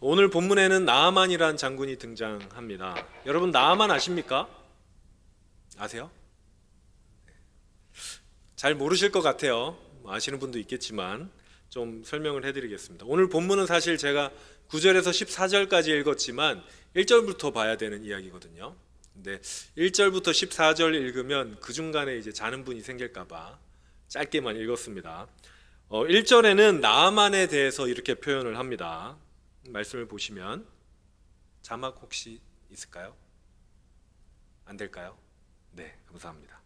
오늘 본문에는 나아만이라는 장군이 등장합니다. 여러분 나아만 아십니까? 아세요? 잘 모르실 것 같아요. 아시는 분도 있겠지만 좀 설명을 해드리겠습니다. 오늘 본문은 사실 제가 9절에서 14절까지 읽었지만 1절부터 봐야 되는 이야기거든요. 근데 1절부터 14절 읽으면 그 중간에 이제 자는 분이 생길까봐 짧게만 읽었습니다. 1절에는 나아만에 대해서 이렇게 표현을 합니다. 말씀을 보시면 자막 혹시 있을까요? 안 될까요? 네, 감사합니다.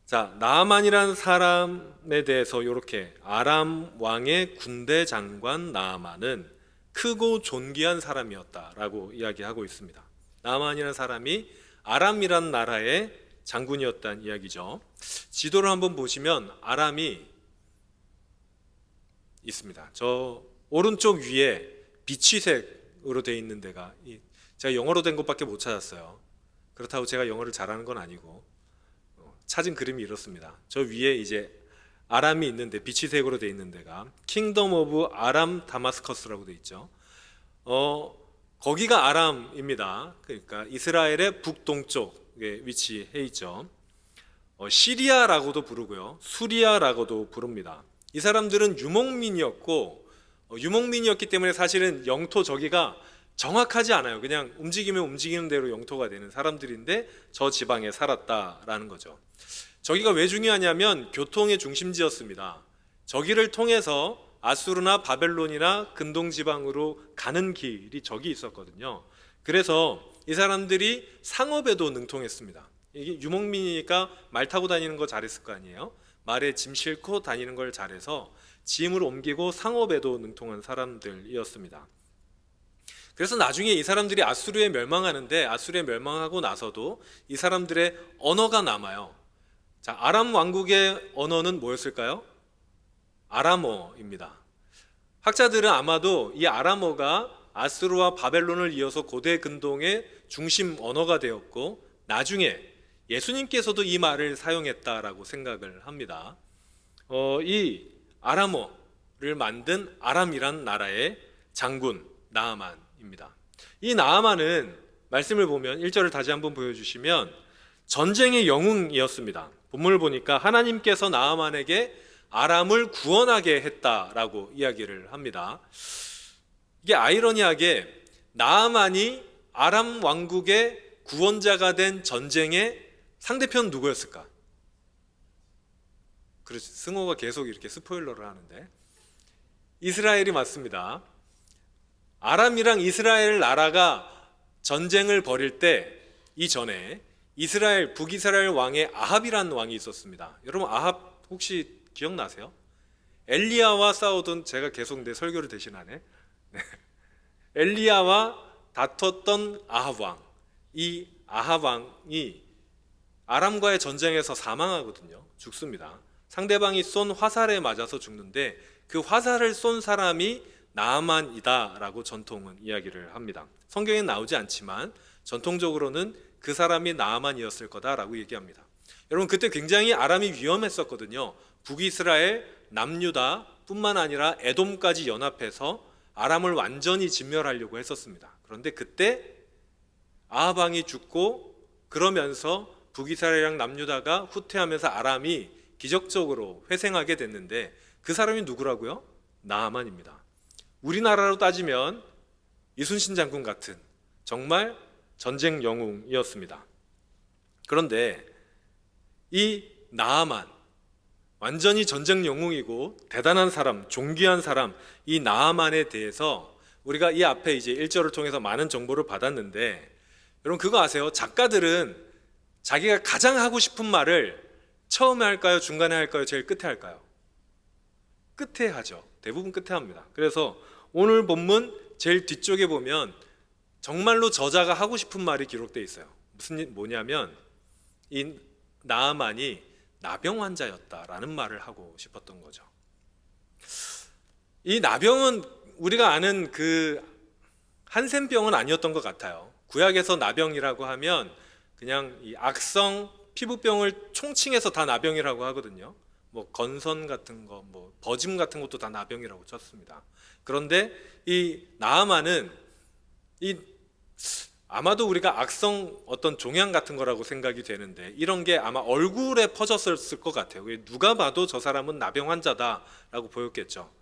자, 나아만이라는 사람에 대해서 이렇게 아람 왕의 군대 장관 나아만은 크고 존귀한 사람이었다라고 이야기하고 있습니다. 나아만이라는 사람이 아람이라는 나라의 장군이었다는 이야기죠. 지도를 한번 보시면 아람이 있습니다. 저 오른쪽 위에 비치색으로 되어 있는 데가, 제가 영어로 된 것밖에 못 찾았어요. 그렇다고 제가 영어를 잘하는 건 아니고 찾은 그림이 이렇습니다. 저 위에 이제 아람이 있는데 비치색으로 되어 있는 데가 킹덤 오브 아람 다마스커스라고 되어 있죠. 거기가 아람입니다. 그러니까 이스라엘의 북동쪽에 위치해 있죠. 시리아라고도 부르고요, 수리아라고도 부릅니다. 이 사람들은 유목민이었고, 유목민이었기 때문에 사실은 영토 저기가 정확하지 않아요. 그냥 움직이면 움직이는 대로 영토가 되는 사람들인데 저 지방에 살았다라는 거죠. 저기가 왜 중요하냐면 교통의 중심지였습니다. 저기를 통해서 아수르나 바벨론이나 근동 지방으로 가는 길이 저기 있었거든요. 그래서 이 사람들이 상업에도 능통했습니다. 이게 유목민이니까 말 타고 다니는 거 잘했을 거 아니에요. 말에 짐 싣고 다니는 걸 잘해서 짐을 옮기고 상업에도 능통한 사람들이었습니다. 그래서 나중에 이 사람들이 아수르에 멸망하는데, 아수르에 멸망하고 나서도 이 사람들의 언어가 남아요. 자, 아람 왕국의 언어는 뭐였을까요? 아람어입니다. 학자들은 아마도 이 아람어가 아수르와 바벨론을 이어서 고대 근동의 중심 언어가 되었고, 나중에 예수님께서도 이 말을 사용했다라고 생각을 합니다. 이 아람어를 만든 아람이란 나라의 장군 나아만입니다. 이 나아만은 말씀을 보면 1절을 다시 한번 보여주시면 전쟁의 영웅이었습니다. 본문을 보니까 하나님께서 나아만에게 아람을 구원하게 했다라고 이야기를 합니다. 이게 아이러니하게 나아만이 아람 왕국의 구원자가 된 전쟁의 상대편 누구였을까? 그렇지, 승호가 계속 이렇게 스포일러를 하는데 이스라엘이 맞습니다. 아람이랑 이스라엘 나라가 전쟁을 벌일 때 이전에 이스라엘, 북이스라엘 왕의 아합이라는 왕이 있었습니다. 여러분 아합 혹시 기억나세요? 엘리야와 싸우던, 제가 계속 내 설교를 대신하네. 엘리야와 다퉜던 아합 왕. 이 아합 왕이 아람과의 전쟁에서 사망하거든요. 죽습니다. 상대방이 쏜 화살에 맞아서 죽는데 그 화살을 쏜 사람이 나아만이다라고 전통은 이야기를 합니다. 성경에 나오지 않지만 전통적으로는 그 사람이 나아만이었을 거다라고 얘기합니다. 여러분 그때 굉장히 아람이 위험했었거든요. 북이스라엘, 남유다 뿐만 아니라 에돔까지 연합해서 아람을 완전히 진멸하려고 했었습니다. 그런데 그때 아합 왕이 죽고, 그러면서 북이스라엘이랑 남유다가 후퇴하면서 아람이 기적적으로 회생하게 됐는데 그 사람이 누구라고요? 나아만입니다. 우리나라로 따지면 이순신 장군 같은 정말 전쟁 영웅이었습니다. 그런데 이 나아만, 완전히 전쟁 영웅이고 대단한 사람, 존귀한 사람, 이 나아만에 대해서 우리가 이 앞에 이제 1절을 통해서 많은 정보를 받았는데, 여러분 그거 아세요? 작가들은 자기가 가장 하고 싶은 말을 처음에 할까요? 중간에 할까요? 제일 끝에 할까요? 끝에 하죠. 대부분 끝에 합니다. 그래서 오늘 본문 제일 뒤쪽에 보면 정말로 저자가 하고 싶은 말이 기록되어 있어요. 뭐냐면 이 나아만이 나병 환자였다라는 말을 하고 싶었던 거죠. 이 나병은 우리가 아는 그 한센병은 아니었던 것 같아요. 구약에서 나병이라고 하면 그냥 이 악성 피부병을 총칭해서 다 나병이라고 하거든요. 뭐 건선 같은 거, 뭐 버짐 같은 것도 다 나병이라고 쳤습니다. 그런데 이 나아만은 이 아마도 우리가 악성 어떤 종양 같은 거라고 생각이 되는데 이런 게 아마 얼굴에 퍼졌을 것 같아요. 누가 봐도 저 사람은 나병 환자다라고 보였겠죠.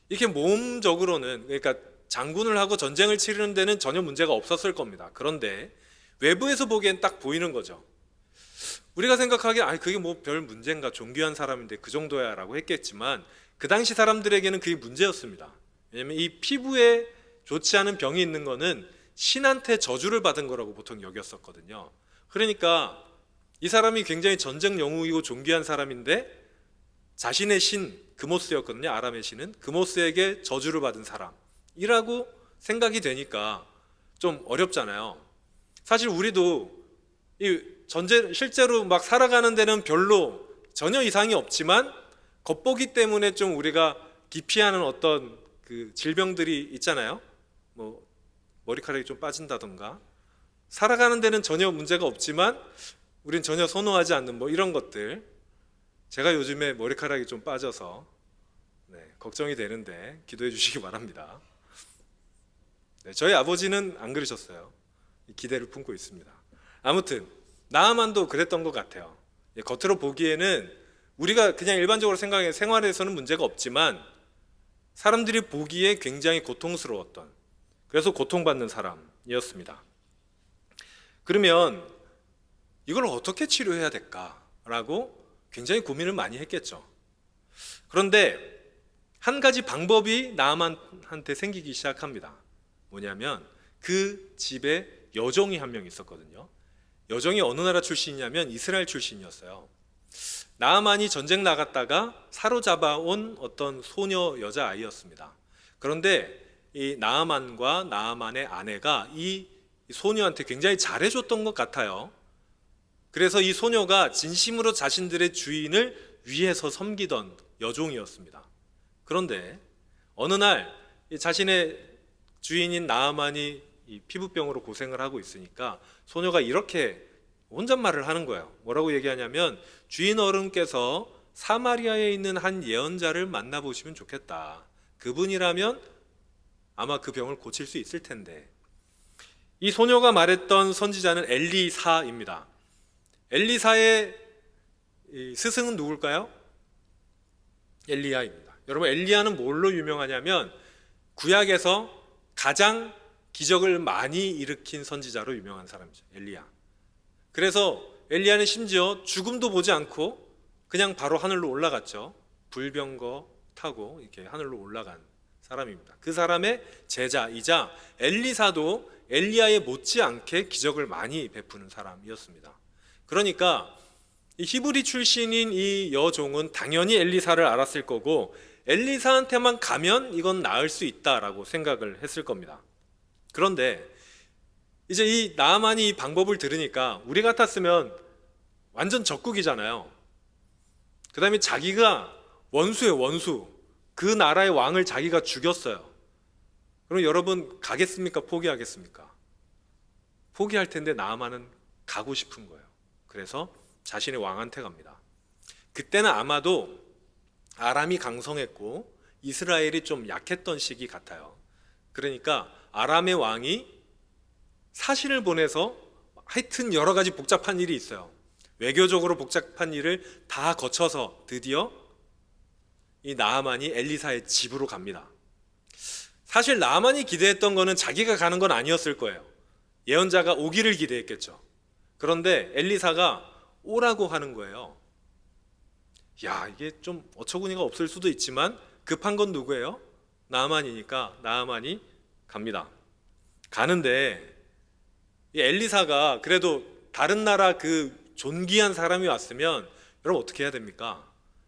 이렇게 몸적으로는 그러니까 장군을 하고 전쟁을 치르는 데는 전혀 문제가 없었을 겁니다. 그런데 외부에서 보기엔 딱 보이는 거죠. 우리가 생각하기에 그게 뭐 별 문제인가, 존귀한 사람인데 그 정도야 라고 했겠지만 그 당시 사람들에게는 그게 문제였습니다. 왜냐하면 이 피부에 좋지 않은 병이 있는 거는 신한테 저주를 받은 거라고 보통 여겼었거든요. 그러니까 이 사람이 굉장히 전쟁 영웅이고 존귀한 사람인데 자신의 신 그모스였거든요. 아람의 신은 그모스에게 저주를 받은 사람이라고 생각이 되니까 좀 어렵잖아요. 사실 우리도 이 실제로 막 살아가는 데는 별로 전혀 이상이 없지만 겉보기 때문에 좀 우리가 기피하는 어떤 그 질병들이 있잖아요. 뭐 머리카락이 좀 빠진다던가, 살아가는 데는 전혀 문제가 없지만 우린 전혀 선호하지 않는 뭐 이런 것들. 제가 요즘에 머리카락이 좀 빠져서 걱정이 되는데 기도해 주시기 바랍니다. 저희 아버지는 안 그러셨어요. 기대를 품고 있습니다. 아무튼 나아만도 그랬던 것 같아요. 겉으로 보기에는 우리가 그냥 일반적으로 생각해 생활에서는 문제가 없지만 사람들이 보기에 굉장히 고통스러웠던, 그래서 고통받는 사람이었습니다. 그러면 이걸 어떻게 치료해야 될까라고 굉장히 고민을 많이 했겠죠. 그런데 한 가지 방법이 나아만한테 생기기 시작합니다. 뭐냐면 그 집에 여종이 한 명 있었거든요. 여종이 어느 나라 출신이냐면 이스라엘 출신이었어요. 나아만이 전쟁 나갔다가 사로잡아온 어떤 소녀 여자아이였습니다. 그런데 이 나아만과 나아만의 아내가 이 소녀한테 굉장히 잘해줬던 것 같아요. 그래서 이 소녀가 진심으로 자신들의 주인을 위해서 섬기던 여종이었습니다. 그런데 어느 날 자신의 주인인 나아만이 이 피부병으로 고생을 하고 있으니까 소녀가 이렇게 혼잣말을 하는 거예요. 뭐라고 얘기하냐면 주인 어른께서 사마리아에 있는 한 예언자를 만나보시면 좋겠다. 그분이라면 아마 그 병을 고칠 수 있을 텐데. 이 소녀가 말했던 선지자는 엘리사입니다. 엘리사의 스승은 누굴까요? 엘리야입니다. 여러분, 엘리야는 뭘로 유명하냐면 구약에서 가장 기적을 많이 일으킨 선지자로 유명한 사람이죠. 엘리야. 그래서 엘리야는 심지어 죽음도 보지 않고 그냥 바로 하늘로 올라갔죠. 불병거 타고 이렇게 하늘로 올라간 사람입니다. 그 사람의 제자이자 엘리사도 엘리야에 못지않게 기적을 많이 베푸는 사람이었습니다. 그러니까 이 히브리 출신인 이 여종은 당연히 엘리사를 알았을 거고 엘리사한테만 가면 이건 나을 수 있다라고 생각을 했을 겁니다. 그런데 이제 이 나아만이 이 방법을 들으니까 우리 같았으면 완전 적국이잖아요. 그 다음에 자기가 원수예요, 원수. 그 나라의 왕을 자기가 죽였어요. 그럼 여러분 가겠습니까? 포기하겠습니까? 포기할 텐데 나아만은 가고 싶은 거예요. 그래서 자신의 왕한테 갑니다. 그때는 아마도 아람이 강성했고 이스라엘이 좀 약했던 시기 같아요. 그러니까 아람의 왕이 사신을 보내서 하여튼 여러 가지 복잡한 일이 있어요. 외교적으로 복잡한 일을 다 거쳐서 드디어 이 나아만이 엘리사의 집으로 갑니다. 사실 나아만이 기대했던 거는 자기가 가는 건 아니었을 거예요. 예언자가 오기를 기대했겠죠. 그런데 엘리사가 오라고 하는 거예요. 야, 이게 좀 어처구니가 없을 수도 있지만 급한 건 누구예요? 나아만이니까 나아만이 갑니다. 가는데 이 엘리사가 그래도 다른 나라 그 존귀한 사람이 왔으면 여러분 어떻게 해야 됩니까?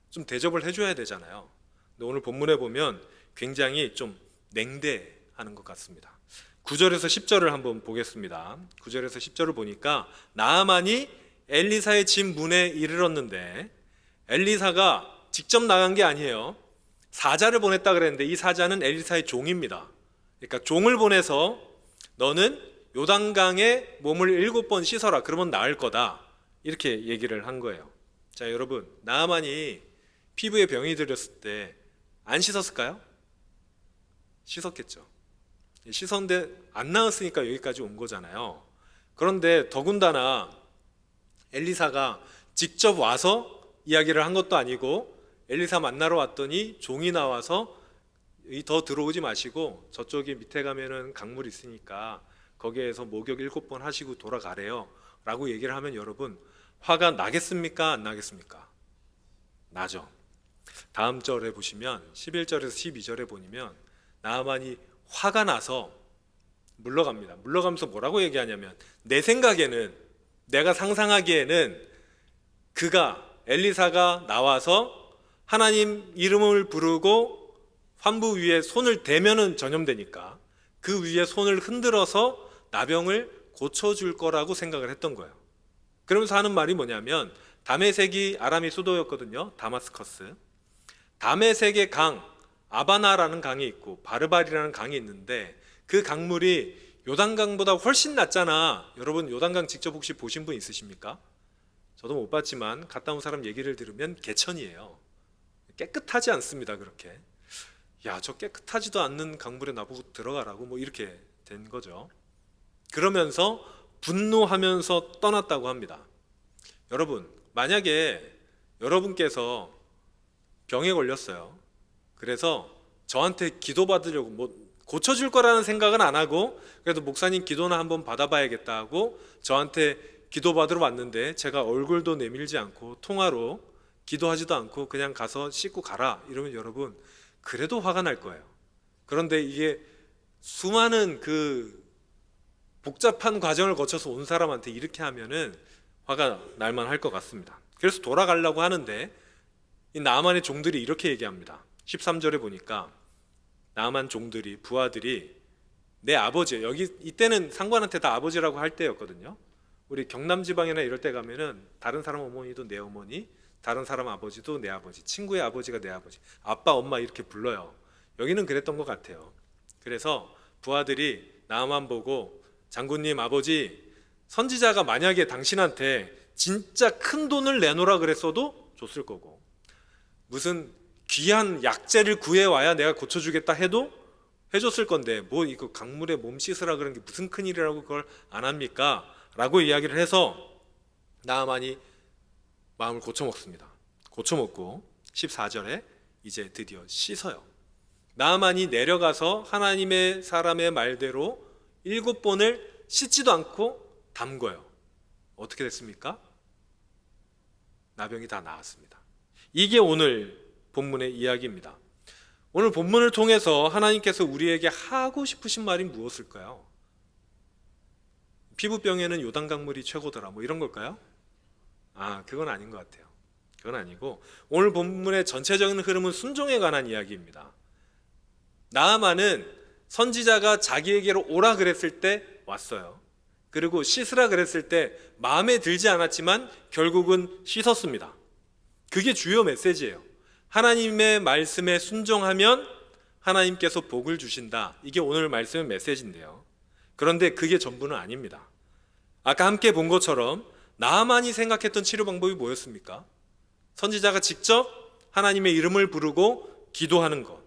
좀 대접을 해줘야 되잖아요. 근데 오늘 본문에 보면 굉장히 좀 냉대하는 것 같습니다. 9절에서 10절을 한번 보겠습니다. 9절에서 10절을 보니까 나아만이 엘리사의 집 문에 이르렀는데 엘리사가 직접 나간 게 아니에요. 사자를 보냈다 그랬는데 이 사자는 엘리사의 종입니다. 그러니까 종을 보내서 너는 요단강에 몸을 7번 씻어라. 그러면 나을 거다. 이렇게 얘기를 한 거예요. 자, 여러분, 나아만이 피부에 병이 들었을 때 안 씻었을까요? 씻었겠죠. 씻었는데 안 나았으니까 여기까지 온 거잖아요. 그런데 더군다나 엘리사가 직접 와서 이야기를 한 것도 아니고 엘리사 만나러 왔더니 종이 나와서 더 들어오지 마시고 저쪽에 밑에 가면은 강물이 있으니까 거기에서 목욕 7번 하시고 돌아가래요 라고 얘기를 하면 여러분 화가 나겠습니까? 안 나겠습니까? 나죠. 다음 절에 보시면 11절에서 12절에 보면 나아만이 화가 나서 물러갑니다. 물러가면서 뭐라고 얘기하냐면 내 생각에는, 내가 상상하기에는 그가, 엘리사가 나와서 하나님 이름을 부르고 환부 위에 손을 대면은 전염되니까 그 위에 손을 흔들어서 나병을 고쳐줄 거라고 생각을 했던 거예요. 그러면서 하는 말이 뭐냐면 다메섹이 아람이 수도였거든요. 다마스커스. 다메섹의 강 아바나라는 강이 있고 바르발이라는 강이 있는데 그 강물이 요단강보다 훨씬 낫잖아. 여러분 요단강 직접 혹시 보신 분 있으십니까? 저도 못 봤지만 갔다 온 사람 얘기를 들으면 개천이에요. 깨끗하지 않습니다. 그렇게 야, 저 깨끗하지도 않는 강물에 나보고 들어가라고 뭐 이렇게 된 거죠. 그러면서 분노하면서 떠났다고 합니다. 여러분 만약에 여러분께서 병에 걸렸어요. 그래서 저한테 기도받으려고 뭐 고쳐줄 거라는 생각은 안 하고 그래도 목사님 기도나 한번 받아봐야겠다 하고 저한테 기도받으러 왔는데 제가 얼굴도 내밀지 않고 통화로 기도하지도 않고 그냥 가서 씻고 가라 이러면 여러분 그래도 화가 날 거예요. 그런데 이게 수많은 그 복잡한 과정을 거쳐서 온 사람한테 이렇게 하면은 화가 날만 할 것 같습니다. 그래서 돌아가려고 하는데 이 나아만의 종들이 이렇게 얘기합니다. 13절에 보니까 나아만 종들이, 부하들이 내 아버지, 여기 이때는 상관한테 다 아버지라고 할 때였거든요. 우리 경남 지방이나 이럴 때 가면은 다른 사람 어머니도 내 어머니, 다른 사람 아버지도 내 아버지, 친구의 아버지가 내 아버지, 아빠, 엄마 이렇게 불러요. 여기는 그랬던 것 같아요. 그래서 부하들이 나아만 보고 장군님 아버지, 선지자가 만약에 당신한테 진짜 큰 돈을 내놓으라 그랬어도 줬을 거고 무슨 귀한 약재를 구해와야 내가 고쳐주겠다 해도 해줬을 건데 뭐 이거 강물에 몸 씻으라 그런 게 무슨 큰일이라고 그걸 안 합니까? 라고 이야기를 해서 나아만이 마음을 고쳐먹습니다. 고쳐먹고 14절에 이제 드디어 씻어요. 나아만이 내려가서 하나님의 사람의 말대로 7번을 씻지도 않고 담궈요. 어떻게 됐습니까? 나병이 다 나았습니다. 이게 오늘 본문의 이야기입니다. 오늘 본문을 통해서 하나님께서 우리에게 하고 싶으신 말이 무엇일까요? 피부병에는 요단강물이 최고더라 뭐 이런 걸까요? 그건 아닌 것 같아요. 그건 아니고 오늘 본문의 전체적인 흐름은 순종에 관한 이야기입니다. 나아만은 선지자가 자기에게로 오라 그랬을 때 왔어요. 그리고 씻으라 그랬을 때 마음에 들지 않았지만 결국은 씻었습니다. 그게 주요 메시지예요. 하나님의 말씀에 순종하면 하나님께서 복을 주신다. 이게 오늘 말씀의 메시지인데요. 그런데 그게 전부는 아닙니다. 아까 함께 본 것처럼 나아만이 생각했던 치료 방법이 뭐였습니까? 선지자가 직접 하나님의 이름을 부르고 기도하는 것,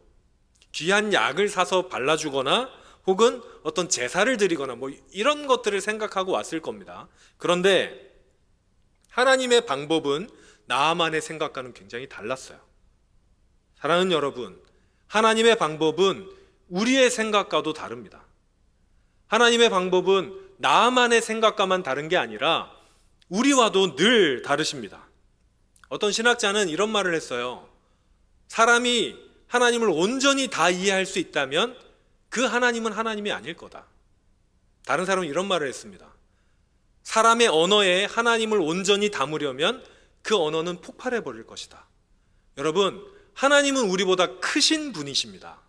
귀한 약을 사서 발라주거나 혹은 어떤 제사를 드리거나 뭐 이런 것들을 생각하고 왔을 겁니다. 그런데 하나님의 방법은 나아만의 생각과는 굉장히 달랐어요. 사랑하는 여러분, 하나님의 방법은 우리의 생각과도 다릅니다. 하나님의 방법은 나아만의 생각과만 다른 게 아니라 우리와도 늘 다르십니다. 어떤 신학자는 이런 말을 했어요. 사람이 하나님을 온전히 다 이해할 수 있다면 그 하나님은 하나님이 아닐 거다. 다른 사람은 이런 말을 했습니다. 사람의 언어에 하나님을 온전히 담으려면 그 언어는 폭발해 버릴 것이다. 여러분, 하나님은 우리보다 크신 분이십니다.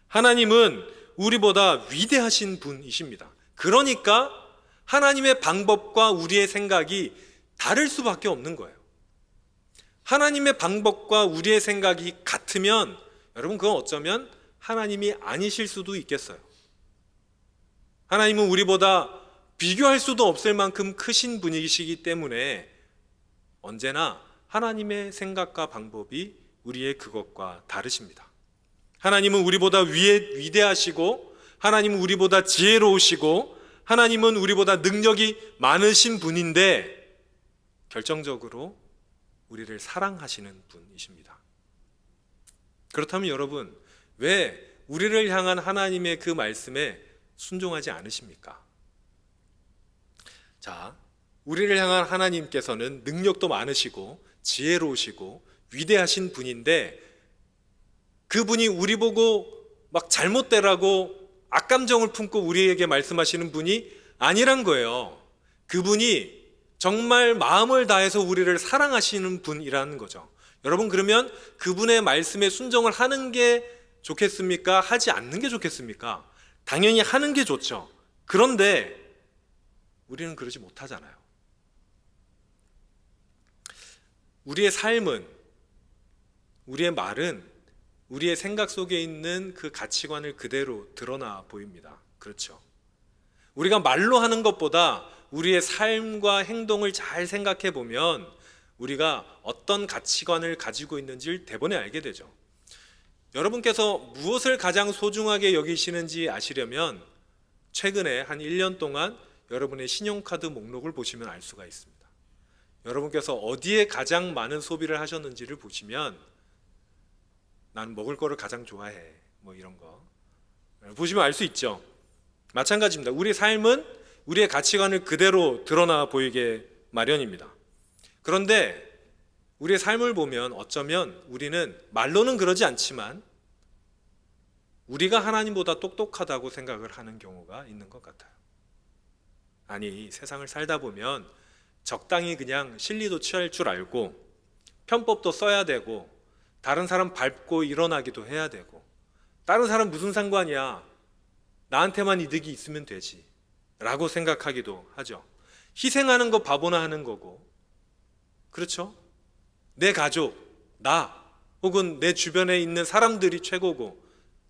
하나님은 우리보다 위대하신 분이십니다. 그러니까 하나님의 방법과 우리의 생각이 다를 수밖에 없는 거예요. 하나님의 방법과 우리의 생각이 같으면 여러분 그건 어쩌면 하나님이 아니실 수도 있겠어요. 하나님은 우리보다 비교할 수도 없을 만큼 크신 분이시기 때문에 언제나 하나님의 생각과 방법이 우리의 그것과 다르십니다. 하나님은 우리보다 위대하시고, 하나님은 우리보다 지혜로우시고, 하나님은 우리보다 능력이 많으신 분인데 결정적으로 우리를 사랑하시는 분이십니다. 그렇다면 여러분, 왜 우리를 향한 하나님의 그 말씀에 순종하지 않으십니까? 자, 우리를 향한 하나님께서는 능력도 많으시고 지혜로우시고 위대하신 분인데, 그분이 우리 보고 막 잘못되라고 악감정을 품고 우리에게 말씀하시는 분이 아니란 거예요. 그분이 정말 마음을 다해서 우리를 사랑하시는 분이라는 거죠. 여러분, 그러면 그분의 말씀에 순종을 하는 게 좋겠습니까? 하지 않는 게 좋겠습니까? 당연히 하는 게 좋죠. 그런데 우리는 그러지 못하잖아요. 우리의 삶은, 우리의 말은 우리의 생각 속에 있는 그 가치관을 그대로 드러나 보입니다. 그렇죠? 우리가 말로 하는 것보다 우리의 삶과 행동을 잘 생각해 보면 우리가 어떤 가치관을 가지고 있는지를 대번에 알게 되죠. 여러분께서 무엇을 가장 소중하게 여기시는지 아시려면 최근에 한 1년 동안 여러분의 신용카드 목록을 보시면 알 수가 있습니다. 여러분께서 어디에 가장 많은 소비를 하셨는지를 보시면, 난 먹을 거를 가장 좋아해, 뭐 이런 거 보시면 알 수 있죠. 마찬가지입니다. 우리의 삶은 우리의 가치관을 그대로 드러나 보이게 마련입니다. 그런데 우리의 삶을 보면 어쩌면 우리는 말로는 그러지 않지만 우리가 하나님보다 똑똑하다고 생각을 하는 경우가 있는 것 같아요. 아니, 세상을 살다 보면 적당히 그냥 실리도 취할 줄 알고 편법도 써야 되고 다른 사람 밟고 일어나기도 해야 되고, 다른 사람 무슨 상관이야, 나한테만 이득이 있으면 되지 라고 생각하기도 하죠. 희생하는 거 바보나 하는 거고, 그렇죠? 내 가족, 나 혹은 내 주변에 있는 사람들이 최고고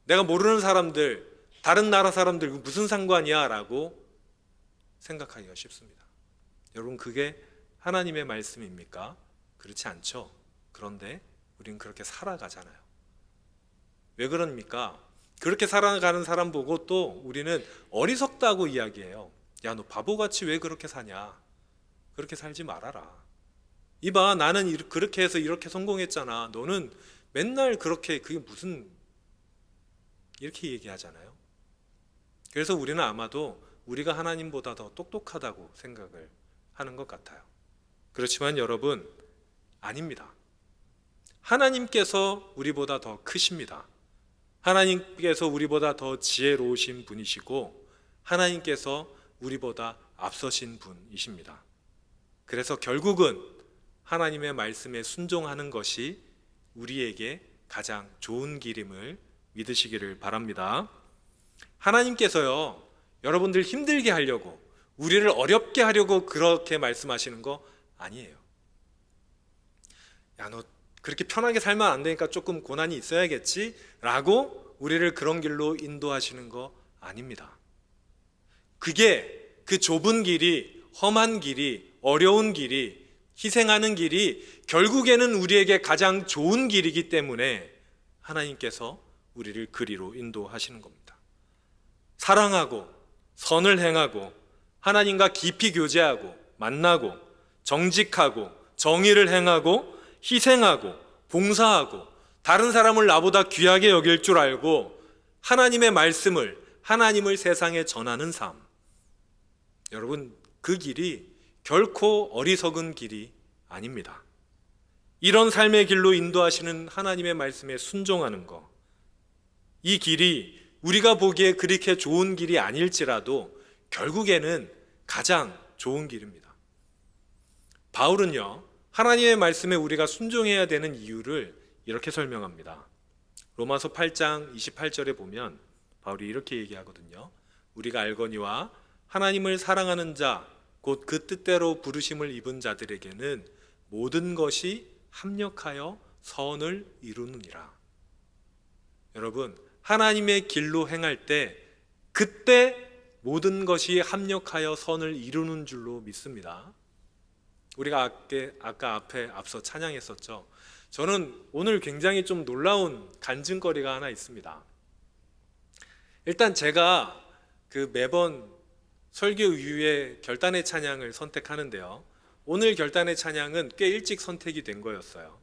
내가 모르는 사람들, 다른 나라 사람들 무슨 상관이야 라고 생각하기가 쉽습니다. 여러분, 그게 하나님의 말씀입니까? 그렇지 않죠. 그런데 우리는 그렇게 살아가잖아요. 왜 그럽니까? 그렇게 살아가는 사람 보고 또 우리는 어리석다고 이야기해요. 야, 너 바보같이 왜 그렇게 사냐? 그렇게 살지 말아라. 이봐, 나는 그렇게 해서 이렇게 성공했잖아. 너는 맨날 그렇게, 그게 무슨, 이렇게 얘기하잖아요. 그래서 우리는 아마도 우리가 하나님보다 더 똑똑하다고 생각을 하는 것 같아요. 그렇지만 여러분, 아닙니다. 하나님께서 우리보다 더 크십니다. 하나님께서 우리보다 더 지혜로우신 분이시고 하나님께서 우리보다 앞서신 분이십니다. 그래서 결국은 하나님의 말씀에 순종하는 것이 우리에게 가장 좋은 길임을 믿으시기를 바랍니다. 하나님께서요, 여러분들 힘들게 하려고, 우리를 어렵게 하려고 그렇게 말씀하시는 거 아니에요. 야, 너 그렇게 편하게 살면 안 되니까 조금 고난이 있어야겠지 라고 우리를 그런 길로 인도하시는 거 아닙니다. 그게 그 좁은 길이, 험한 길이, 어려운 길이, 희생하는 길이 결국에는 우리에게 가장 좋은 길이기 때문에 하나님께서 우리를 그리로 인도하시는 겁니다. 사랑하고 선을 행하고 하나님과 깊이 교제하고 만나고 정직하고 정의를 행하고 희생하고 봉사하고 다른 사람을 나보다 귀하게 여길 줄 알고 하나님의 말씀을, 하나님을 세상에 전하는 삶. 여러분, 그 길이 결코 어리석은 길이 아닙니다. 이런 삶의 길로 인도하시는 하나님의 말씀에 순종하는 것, 이 길이 우리가 보기에 그렇게 좋은 길이 아닐지라도 결국에는 가장 좋은 길입니다. 바울은요, 하나님의 말씀에 우리가 순종해야 되는 이유를 이렇게 설명합니다. 로마서 8장 28절에 보면 바울이 이렇게 얘기하거든요. 우리가 알거니와 하나님을 사랑하는 자, 곧 그 뜻대로 부르심을 입은 자들에게는 모든 것이 합력하여 선을 이루느니라. 여러분, 하나님의 길로 행할 때 그때 모든 것이 합력하여 선을 이루는 줄로 믿습니다. 우리가 아까 앞에 앞서 찬양했었죠. 저는 오늘 굉장히 좀 놀라운 간증거리가 하나 있습니다. 일단 제가 그 매번 설교 이후에 결단의 찬양을 선택하는데요. 오늘 결단의 찬양은 꽤 일찍 선택이 된 거였어요.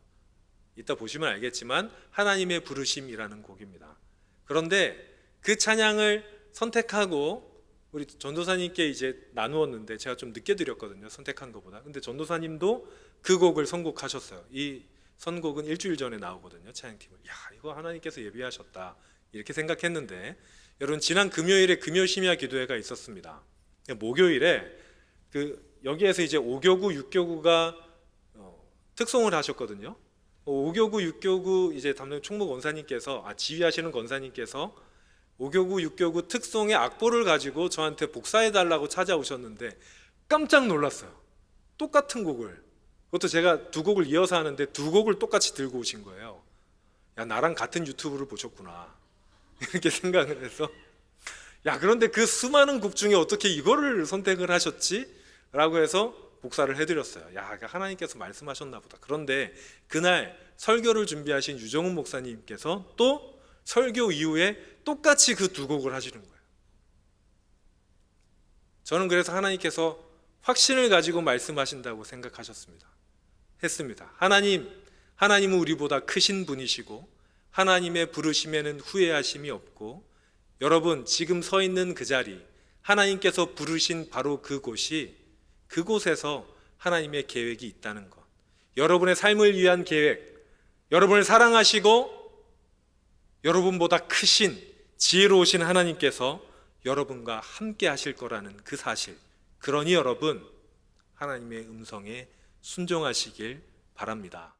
이따 보시면 알겠지만 하나님의 부르심이라는 곡입니다. 그런데 그 찬양을 선택하고 우리 전도사님께 이제 나누었는데 제가 좀 늦게 드렸거든요. 선택한 것보다. 근데 전도사님도 그 곡을 선곡하셨어요. 이 선곡은 일주일 전에 나오거든요. 찬양팀을. 야, 이거 하나님께서 예비하셨다. 이렇게 생각했는데 여러분 지난 금요일에 금요 심야 기도회가 있었습니다. 목요일에 여기에서 이제 5교구, 6교구가 특송을 하셨거든요. 5교구, 6교구 이제 담당 총무 권사님께서 지휘하시는 권사님께서 5교구, 6교구 특송의 악보를 가지고 저한테 복사해 달라고 찾아오셨는데 깜짝 놀랐어요. 똑같은 곡을, 그것도 제가 두 곡을 이어서 하는데 두 곡을 똑같이 들고 오신 거예요. 야, 나랑 같은 유튜브를 보셨구나 이렇게 생각을 해서, 야, 그런데 그 수많은 곡 중에 어떻게 이거를 선택을 하셨지? 라고 해서 복사를 해드렸어요. 야, 하나님께서 말씀하셨나 보다. 그런데 그날 설교를 준비하신 유정훈 목사님께서 또 설교 이후에 똑같이 그 두 곡을 하시는 거예요. 저는 그래서 하나님께서 확신을 가지고 말씀하신다고 했습니다. 하나님은 우리보다 크신 분이시고 하나님의 부르심에는 후회하심이 없고, 여러분 지금 서 있는 그 자리, 하나님께서 부르신 바로 그곳에서 하나님의 계획이 있다는 것, 여러분의 삶을 위한 계획, 여러분을 사랑하시고 여러분보다 크신 지혜로우신 하나님께서 여러분과 함께 하실 거라는 그 사실, 그러니 여러분 하나님의 음성에 순종하시길 바랍니다.